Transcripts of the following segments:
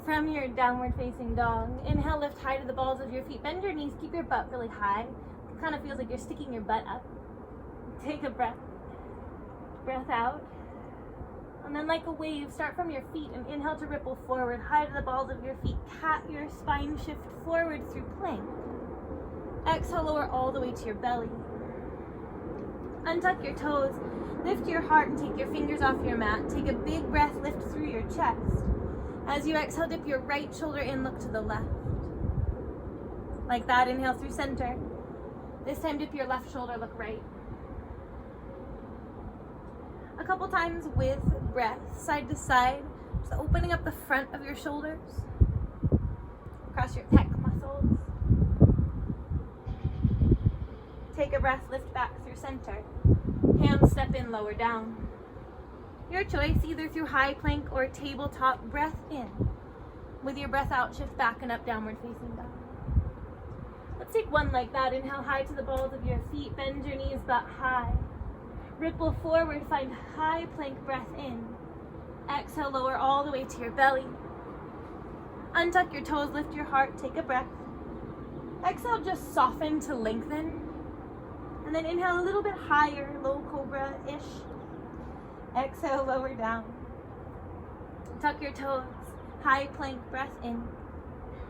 from your downward facing dog. Inhale, lift high to the balls of your feet. Bend your knees, keep your butt really high. It kind of feels like you're sticking your butt up. Take a breath. Breath out. And then like a wave, start from your feet and inhale to ripple forward, high to the balls of your feet. Cat your spine, shift forward through plank. Exhale, lower all the way to your belly. Untuck your toes, lift your heart and take your fingers off your mat. Take a big breath, lift through your chest. As you exhale, dip your right shoulder in, look to the left. Like that, inhale through center. This time dip your left shoulder, look right. A couple times with breath, side to side, just opening up the front of your shoulders, across your pec muscles. Take a breath, lift back through center. Hands step in, lower down. Your choice, either through high plank or tabletop. Breath in. With your breath out, shift back and up, downward facing dog. Let's take one like that. Inhale high to the balls of your feet. Bend your knees, butt high. Ripple forward, find high plank breath in. Exhale, lower all the way to your belly. Untuck your toes, lift your heart, take a breath. Exhale, just soften to lengthen. And then inhale a little bit higher, low cobra-ish. Exhale, lower down. Tuck your toes, high plank breath in.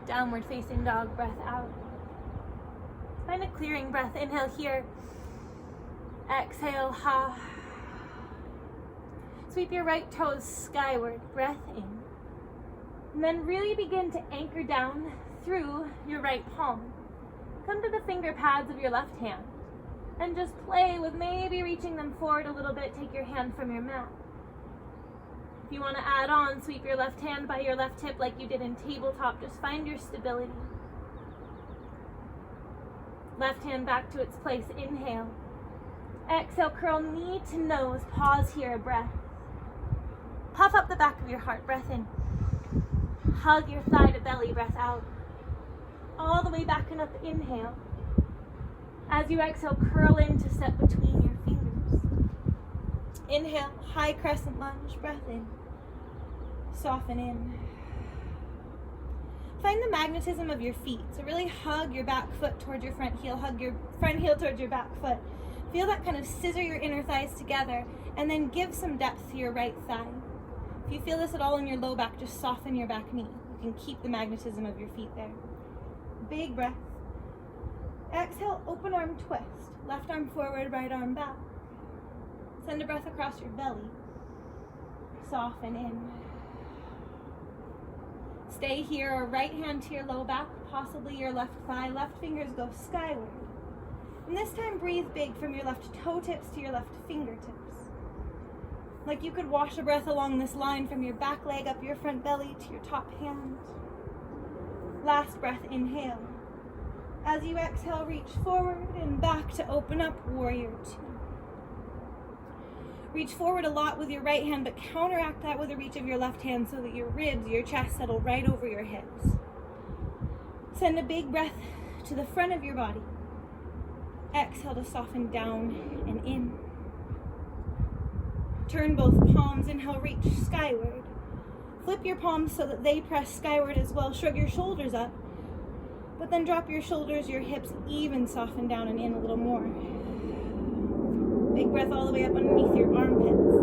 Downward facing dog, breath out. Find a clearing breath, inhale here. Exhale, ha. Sweep your right toes skyward, breath in. And then really begin to anchor down through your right palm. Come to the finger pads of your left hand and just play with maybe reaching them forward a little bit. Take your hand from your mat. If you want to add on, sweep your left hand by your left hip like you did in tabletop. Just find your stability. Left hand back to its place, inhale. Exhale, curl knee to nose, pause here, a breath. Puff up the back of your heart, breath in. Hug your thigh to belly, breath out. All the way back and up, inhale. As you exhale, curl in to step between your fingers. Inhale, high crescent lunge, breath in. Soften in. Find the magnetism of your feet. So really hug your back foot towards your front heel, hug your front heel towards your back foot. Feel that kind of scissor your inner thighs together and then give some depth to your right thigh. If you feel this at all in your low back, just soften your back knee. You can keep the magnetism of your feet there. Big breath. Exhale, open arm twist. Left arm forward, right arm back. Send a breath across your belly. Soften in. Stay here, or right hand to your low back, possibly your left thigh. Left fingers go skyward. And this time breathe big from your left toe tips to your left fingertips. Like you could wash a breath along this line from your back leg up your front belly to your top hand. Last breath, inhale. As you exhale, reach forward and back to open up, warrior two. Reach forward a lot with your right hand, but counteract that with a reach of your left hand so that your ribs, your chest settle right over your hips. Send a big breath to the front of your body. Exhale to soften down and in. Turn both palms, inhale, reach skyward. Flip your palms so that they press skyward as well. Shrug your shoulders up, but then drop your shoulders, your hips even soften down and in a little more. Big breath all the way up underneath your armpits.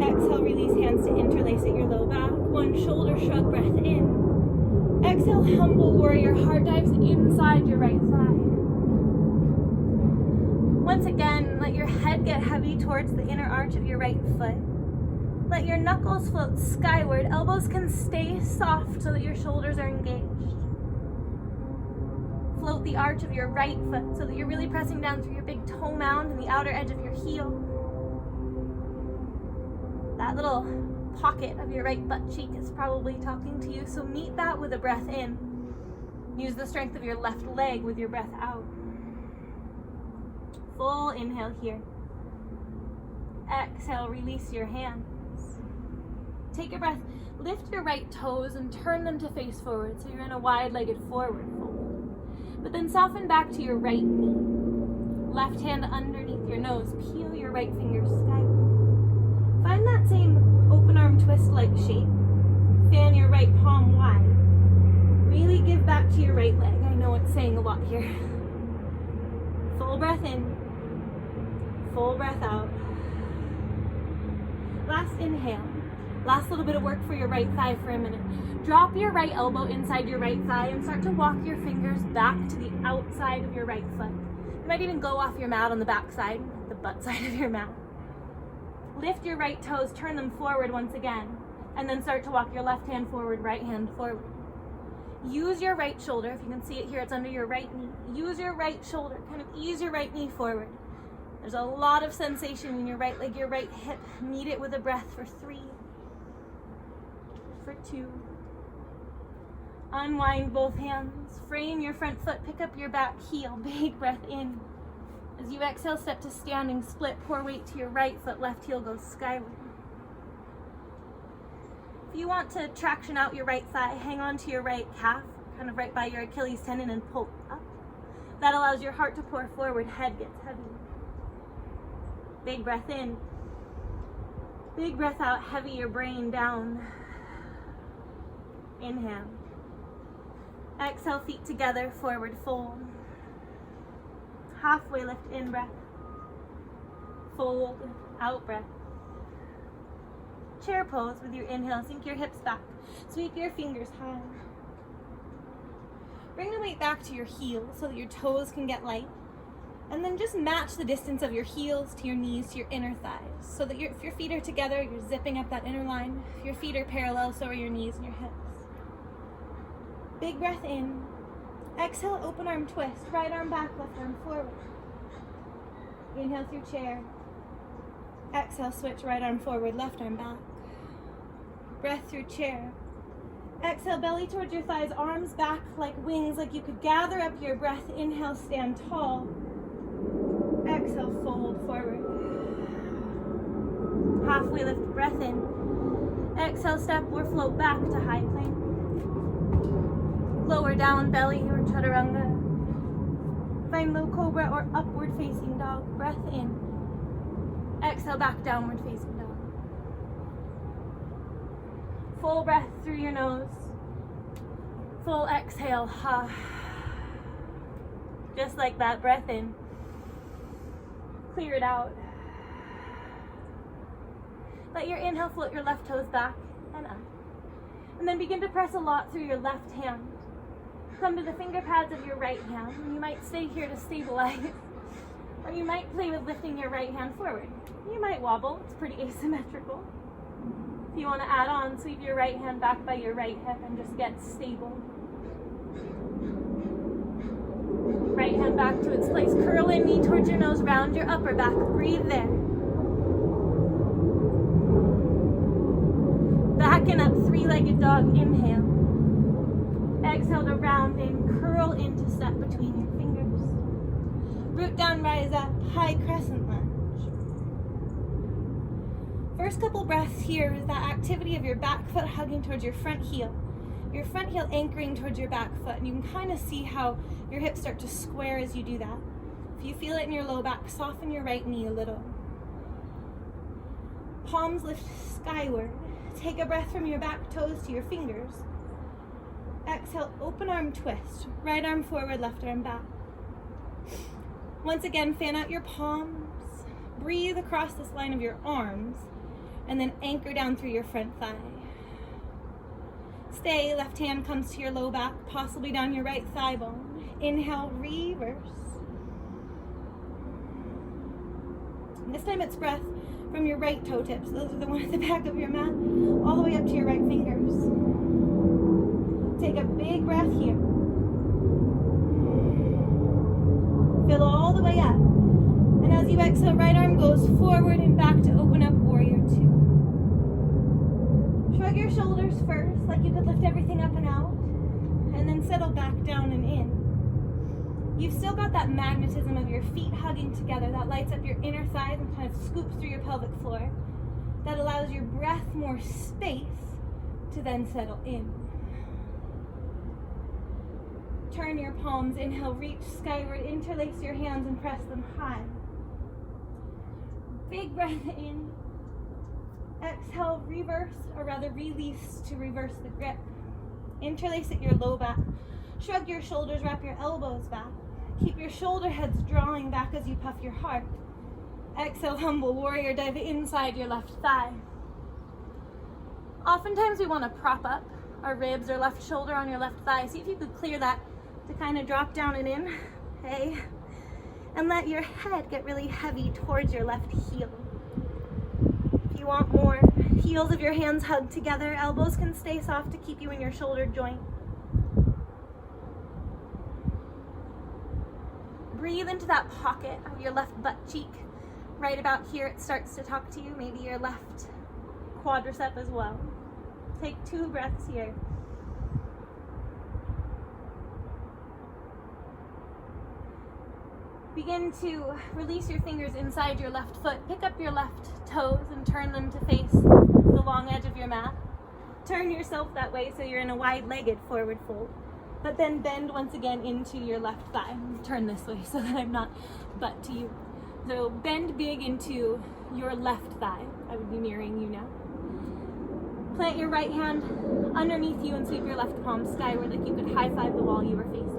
Exhale, release hands to interlace at your low back. One shoulder shrug, breath in. Exhale, humble warrior, heart dives inside your right thigh. Once again, let your head get heavy towards the inner arch of your right foot. Let your knuckles float skyward. Elbows can stay soft so that your shoulders are engaged. Float the arch of your right foot so that you're really pressing down through your big toe mound and the outer edge of your heel. That little pocket of your right butt cheek is probably talking to you, so meet that with a breath in. Use the strength of your left leg with your breath out. Full inhale here. Exhale, release your hands. Take a breath. Lift your right toes and turn them to face forward so you're in a wide-legged forward fold. But then soften back to your right knee. Left hand underneath your nose. Peel your right fingers skyward. Find that same open arm twist-like shape. Fan your right right palm wide. Really give back to your right leg. I know it's saying a lot here. Full breath in, full breath out. Last inhale. Last little bit of work for your right thigh for a minute. Drop your right elbow inside your right thigh and start to walk your fingers back to the outside of your right foot. You might even go off your mat on the back side, the butt side of your mat. Lift your right toes, turn them forward once again, and then start to walk your left hand forward, right hand forward. Use your right shoulder. If you can see it here, it's under your right knee. Use your right shoulder, kind of ease your right knee forward. There's a lot of sensation in your right leg, your right hip. Meet it with a breath for 3, for 2. Unwind both hands. Frame your front foot. Pick up your back heel. Big breath in. As you exhale, step to standing split. Pour weight to your right foot. Left heel goes skyward. If you want to traction out your right thigh, hang on to your right calf, kind of right by your Achilles tendon, and pull up. That allows your heart to pour forward. Head gets heavy. Big breath in. Big breath out. Heavy your brain down. Inhale. Exhale, feet together, forward fold. Halfway lift, in breath. Fold, out breath. Chair pose with your inhale, sink your hips back. Sweep your fingers high. Bring the weight back to your heels so that your toes can get light. And then just match the distance of your heels to your knees, to your inner thighs. So that if your feet are together, you're zipping up that inner line. If your feet are parallel, so are your knees and your hips. Big breath in. Exhale, open arm twist. Right arm back, left arm forward. Inhale through chair. Exhale, switch, right arm forward, left arm back. Breath through chair. Exhale, belly towards your thighs, arms back like wings, like you could gather up your breath. Inhale, stand tall. Exhale, fold forward. Halfway lift, breath in. Exhale, step or float back to high plank. Lower down belly or chaturanga. Find low cobra or upward facing dog. Breath in. Exhale, back downward facing dog. Full breath through your nose. Full exhale. Just like that, breath in. Clear it out. Let your inhale float your left toes back and up. And then begin to press a lot through your left hand. Come to the finger pads of your right hand. And you might stay here to stabilize. Or you might play with lifting your right hand forward. You might wobble. It's pretty asymmetrical. If you want to add on, sweep your right hand back by your right hip and just get stable. Right hand back to its place. Curl in, knee towards your nose, round your upper back. Breathe there. Back and up, three-legged dog. Inhale. Exhale to round in, curl into step between your fingers. Root down, rise up, high crescent lunge. First couple breaths here is that activity of your back foot hugging towards your front heel. Your front heel anchoring towards your back foot, and you can kind of see how your hips start to square as you do that. If you feel it in your low back, soften your right knee a little. Palms lift skyward. Take a breath from your back toes to your fingers. Exhale, open arm twist. Right arm forward, left arm back. Once again, fan out your palms. Breathe across this line of your arms, and then anchor down through your front thigh. Stay, left hand comes to your low back, possibly down your right thigh bone. Inhale, reverse. And this time it's breath from your right toe tips. Those are the ones at the back of your mat, all the way up to your right fingers. Take a big breath here. Fill all the way up. And as you exhale, right arm goes forward and back to open up warrior 2. Shrug your shoulders first, like you could lift everything up and out, and then settle back down and in. You've still got that magnetism of your feet hugging together that lights up your inner thighs and kind of scoops through your pelvic floor. That allows your breath more space to then settle in. Turn your palms, inhale, reach skyward, interlace your hands and press them high. Big breath in. Exhale, reverse, or rather release to reverse the grip. Interlace at your low back. Shrug your shoulders, wrap your elbows back. Keep your shoulder heads drawing back as you puff your heart. Exhale, humble warrior, dive inside your left thigh. Oftentimes we want to prop up our ribs or left shoulder on your left thigh. See if you could clear that to kind of drop down and in. Okay. And let your head get really heavy towards your left heel. If you want more, heels of your hands hug together. Elbows can stay soft to keep you in your shoulder joint. Breathe into that pocket of your left butt cheek. Right about here it starts to talk to you. Maybe your left quadricep as well. Take 2 breaths here. Begin to release your fingers inside your left foot. Pick up your left toes and turn them to face the long edge of your mat. Turn yourself that way so you're in a wide-legged forward fold. But then bend once again into your left thigh. Turn this way so that I'm not butt to you. So bend big into your left thigh. I would be mirroring you now. Plant your right hand underneath you and sweep your left palm skyward like you could high-five the wall you were facing.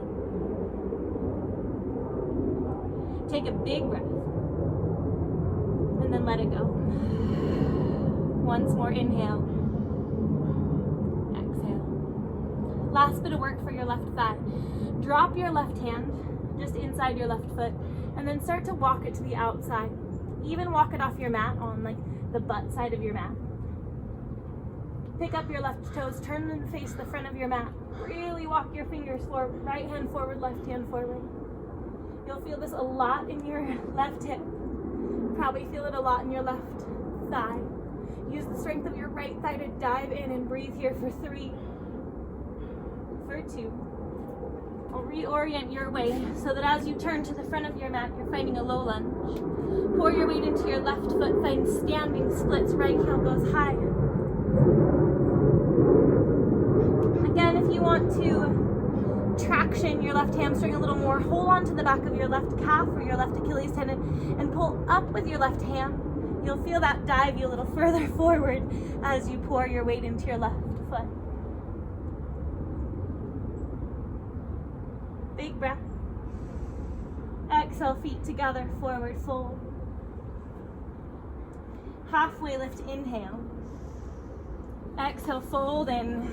Take a big breath. And then let it go. Once more, inhale. Exhale. Last bit of work for your left thigh. Drop your left hand just inside your left foot and then start to walk it to the outside. Even walk it off your mat on like the butt side of your mat. Pick up your left toes, turn them to face the front of your mat. Really walk your fingers forward, right hand forward, left hand forward. You'll feel this a lot in your left hip. Probably feel it a lot in your left thigh. Use the strength of your right thigh to dive in and breathe here for 3, for 2. I'll reorient your way so that as you turn to the front of your mat, you're finding a low lunge. Pour your weight into your left foot, find standing splits, right heel goes high. Again, if you want to traction your left hamstring a little more, hold on to the back of your left calf or your left Achilles tendon and pull up with your left hand. You'll feel that dive you a little further forward as you pour your weight into your left foot. Big breath. Exhale, feet together, forward fold. Halfway lift, inhale. Exhale, fold in.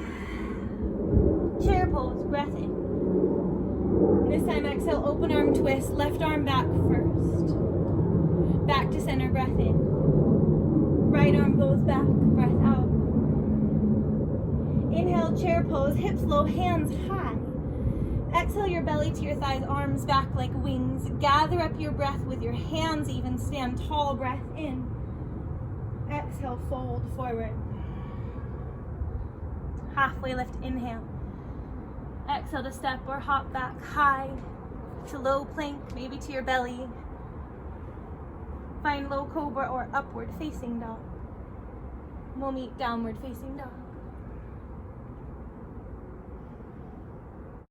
Chair pose, breath in. This time, exhale, open arm twist, left arm back first. Back to center, breath in. Right arm goes back, breath out. Inhale, chair pose, hips low, hands high. Exhale your belly to your thighs, arms back like wings. Gather up your breath with your hands even, stand tall, breath in. Exhale, fold forward. Halfway lift, inhale. Exhale to step or hop back high to low plank, maybe to your belly. Find low cobra or upward facing dog. We'll meet downward facing dog.